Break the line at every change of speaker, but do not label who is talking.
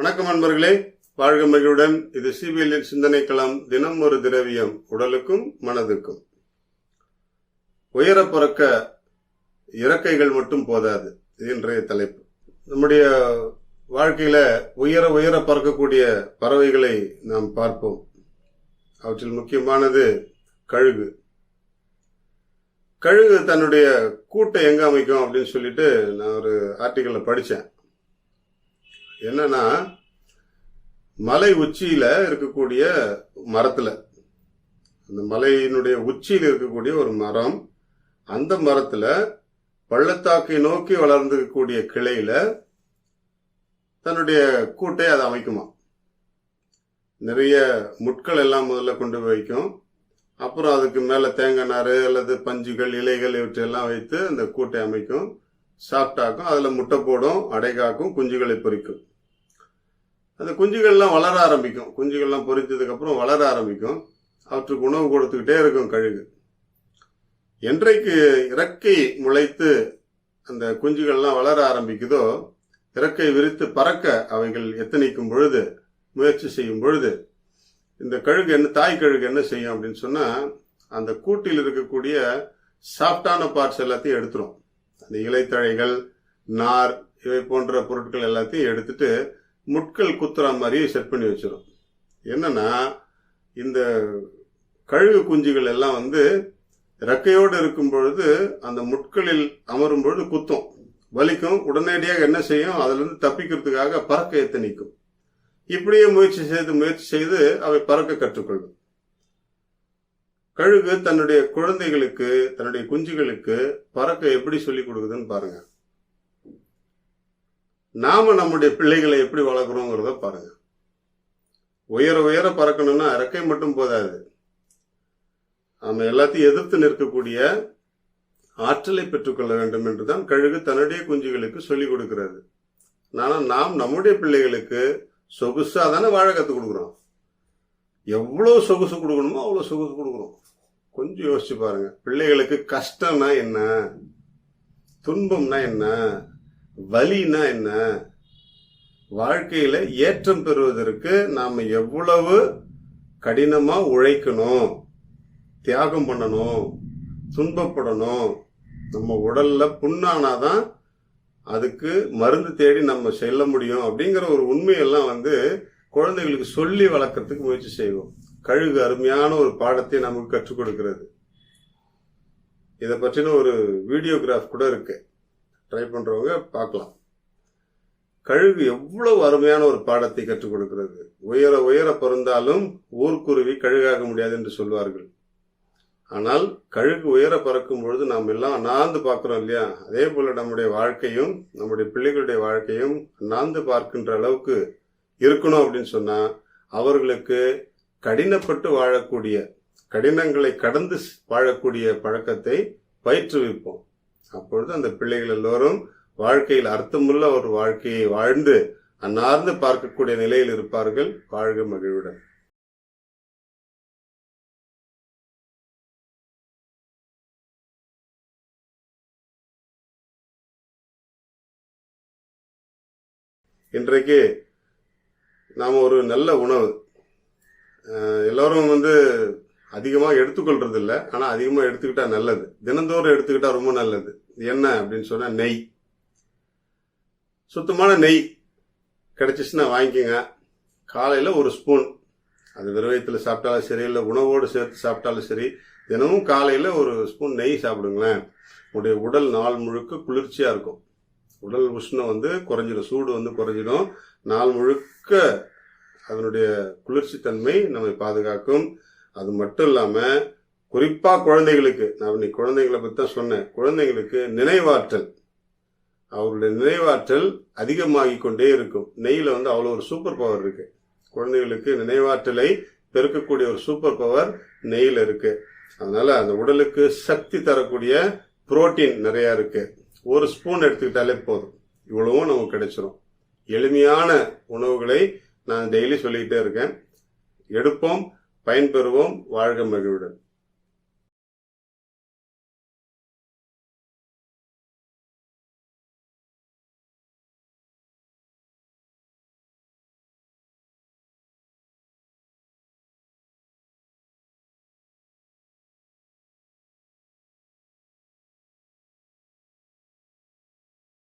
வணக்கம் நண்பர்களே, வாழ்க மகிழ்வுடன். இது சிபிஎல்லின் சிந்தனை களம். தினம் ஒரு திரவியம், உடலுக்கும் மனதுக்கும். உயர பறக்க இறக்கைகள் மட்டும் போதாது. இது இன்றைய தலைப்பு. நம்முடைய வாழ்க்கையில உயர உயர பறக்கக்கூடிய பறவைகளை நாம் பார்ப்போம். அவற்றில் முக்கியமானது கழுகு. கழுகு தன்னுடைய கூட்டை எங்க அமைக்கும் அப்படின்னு சொல்லிட்டு நான் ஒரு ஆர்டிக்கல்ல படித்தேன். என்னன்னா, மலை உச்சியில இருக்கக்கூடிய மரத்துல, அந்த மலையினுடைய உச்சியில் இருக்கக்கூடிய ஒரு மரம், அந்த மரத்துல பள்ளத்தாக்கை நோக்கி வளர்ந்திருக்கக்கூடிய கிளையில தன்னுடைய கூட்டை அதை அமைக்குமா. நிறைய முட்கள் எல்லாம் முதல்ல கொண்டு வைக்கும். அப்புறம் அதுக்கு மேல தேங்காய் நாறு அல்லது பஞ்சுகள், இலைகள் இவற்றையெல்லாம் வைத்து அந்த கூட்டை அமைக்கும். சாஃப்டாக்கும். அதுல முட்டை போடும், அடை காக்கும், குஞ்சுகளை பொறிக்கும். அந்த குஞ்சுகள்லாம் வளர ஆரம்பிக்கும். குஞ்சுகள்லாம் பொறிச்சதுக்கு அப்புறம் வளர ஆரம்பிக்கும். அவற்றுக்கு உணவு கொடுத்துக்கிட்டே இருக்கும் கழுகு. என்றைக்கு இறக்கை முளைத்து அந்த குஞ்சுகள்லாம் வளர ஆரம்பிக்குதோ, இறக்கை விரித்து பறக்க அவைகள் எத்தனிக்கும் பொழுது, முயற்சி செய்யும் பொழுது, இந்த கழுகு தாய் கழுகு என்ன செய்யும் அப்படின்னு சொன்னா, அந்த கூட்டில் இருக்கக்கூடிய சாஃப்டான பார்ட்ஸ் எல்லாத்தையும் எடுத்துரும். அந்த இலைத்தழைகள், நார், இவை போன்ற பொருட்கள் எல்லாத்தையும் எடுத்துட்டு முட்கள் குத்துற மாதிரி செட் பண்ணி வச்சிடும். என்னன்னா, இந்த கழுகு குஞ்சுகள் எல்லாம் ரெக்கையோடு இருக்கும் பொழுது அந்த முட்களில் அமரும் பொழுது குத்தும், வலிக்கும். உடனடியாக என்ன செய்யும், அதுல இருந்து தப்பிக்கிறதுக்காக பறக்க எத்தனிக்கும். இப்படியே முயற்சி செய்து அவை பறக்க கற்றுக்கொள்ளும். கழுகு தன்னுடைய குழந்தைகளுக்கு, தன்னுடைய குஞ்சுகளுக்கு பறக்க எப்படி சொல்லி கொடுக்குதுன்னு பாருங்க. நாம நம்முடைய பிள்ளைகளை எப்படி வளர்க்குறோங்கிறத பாருங்க. உயர உயர பறக்கணும்னா இறக்கை மட்டும் போதாது. நம்ம எல்லாத்தையும் எதிர்த்து நிற்கக்கூடிய ஆற்றலை பெற்றுக்கொள்ள வேண்டும் என்றுதான் கழுகு தன்னுடைய குஞ்சுகளுக்கு சொல்லிக் கொடுக்கிறது. ஆனா நாம் நம்முடைய பிள்ளைகளுக்கு சொகுசா தானே வாழ கற்றுக் கொடுக்குறோம். எவ்வளவு சொகுசு கொடுக்கணுமோ அவ்வளவு சொகுசு கொடுக்குறோம். கொஞ்சம் யோசிச்சு பாருங்க. பிள்ளைகளுக்கு கஷ்டம்னா என்ன, துன்பம்னா என்ன, வலினா என்ன, வாழ்க்கையில ஏற்றம் பெறுவதற்கு நாம எவ்வளவு கடினமா உழைக்கணும், தியாகம் பண்ணணும், துன்பப்படணும். நம்ம உடல்ல புண்ணானாதான் அதுக்கு மருந்து தேடி நம்ம செல்ல முடியும் அப்படிங்கிற ஒரு உண்மையெல்லாம் குழந்தைகளுக்கு சொல்லி வளர்க்கறதுக்கு முயற்சி செய்வோம். கழுகு அருமையான ஒரு பாடத்தை நமக்கு கற்றுக் கொடுக்கிறது. இதை பற்றின ஒரு வீடியோகிராஃப் கூட இருக்கு, ட்ரை பண்றவங்க பார்க்கலாம். கழுகு எவ்வளவு அருமையான ஒரு பாடத்தை கற்றுக் கொடுக்கிறது. உயர உயர பறந்தாலும் ஊர்க்குருவி கழுகாக முடியாது என்று சொல்வார்கள். ஆனால் கழுகு உயர பறக்கும் பொழுது நாம் எல்லாம் அண்ணாந்து பார்க்கிறோம் இல்லையா? அதே போல நம்முடைய வாழ்க்கையும், நம்முடைய பிள்ளைகளுடைய வாழ்க்கையும் அண்ணாந்து பார்க்கின்ற அளவுக்கு இருக்கணும் அப்படின்னு சொன்னா, அவர்களுக்கு கடினப்பட்டு வாழக்கூடிய, கடினங்களை கடந்து வாழக்கூடிய பழக்கத்தை பயிற்றுவிப்போம். அப்பொழுது அந்த பிள்ளைகள் எல்லோரும் வாழ்க்கையில் அர்த்தமுள்ள ஒரு வாழ்க்கையை வாழ்ந்து அன்னார்ந்து பார்க்கக்கூடிய நிலையில் இருப்பார்கள். வாழ்க மகிழ்வுடன். இன்றைக்கு நாம ஒரு நல்ல உணவு எல்லாரும் அதிகமாக எடுத்துக்கொள்றது இல்லை, ஆனா அதிகமாக எடுத்துக்கிட்டா நல்லது. தினந்தோறும் எடுத்துக்கிட்டா ரொம்ப நல்லது. என்ன அப்படின்னு சொன்னா, நெய். சுத்தமான நெய் கிடைச்சிச்சுன்னா வாங்கிக்கோங்க. காலையில ஒரு ஸ்பூன், அது வெறுவயத்தில் சாப்பிட்டாலும் சரி, இல்லை உணவோடு சேர்த்து சாப்பிட்டாலும் சரி, தினமும் காலையில ஒரு ஸ்பூன் நெய் சாப்பிடுங்களேன். உங்களுடைய உடல் நாள் முழுக்க குளிர்ச்சியா இருக்கும். உடல் உஷ்ணம் குறைஞ்சிடும், சூடு குறைஞ்சிடும். நாள் முழுக்க அதனுடைய குளிர்ச்சி தன்மை நம்மை பாதுகாக்கும். அது மட்டும் இல்லாம குறிப்பா குழந்தைகளுக்கு, நான் இன்னைக்கு குழந்தைகளை பத்தி தான் சொன்னேன், குழந்தைங்களுக்கு நினைவாற்றல், அவருடைய நினைவாற்றல் அதிகமாகி கொண்டே இருக்கும். நெய்ல அவ்வளவு ஒரு சூப்பர் பவர் இருக்கு. குழந்தைகளுக்கு நினைவாற்றலை பெருக்கக்கூடிய ஒரு சூப்பர் பவர் நெய்ல இருக்கு. அதனால அந்த உடலுக்கு சக்தி தரக்கூடிய புரோட்டீன் நிறைய இருக்கு. ஒரு ஸ்பூன் எடுத்துக்கிட்டாலே போதும், இவ்வளவும் நமக்கு கிடைச்சிரும். எளிமையான உணவுகளை நான் டெய்லி சொல்லிக்கிட்டே இருக்கேன். எடுப்போம், பயன்பெறுவோம். வாழ்க மகிழ்வுடன்.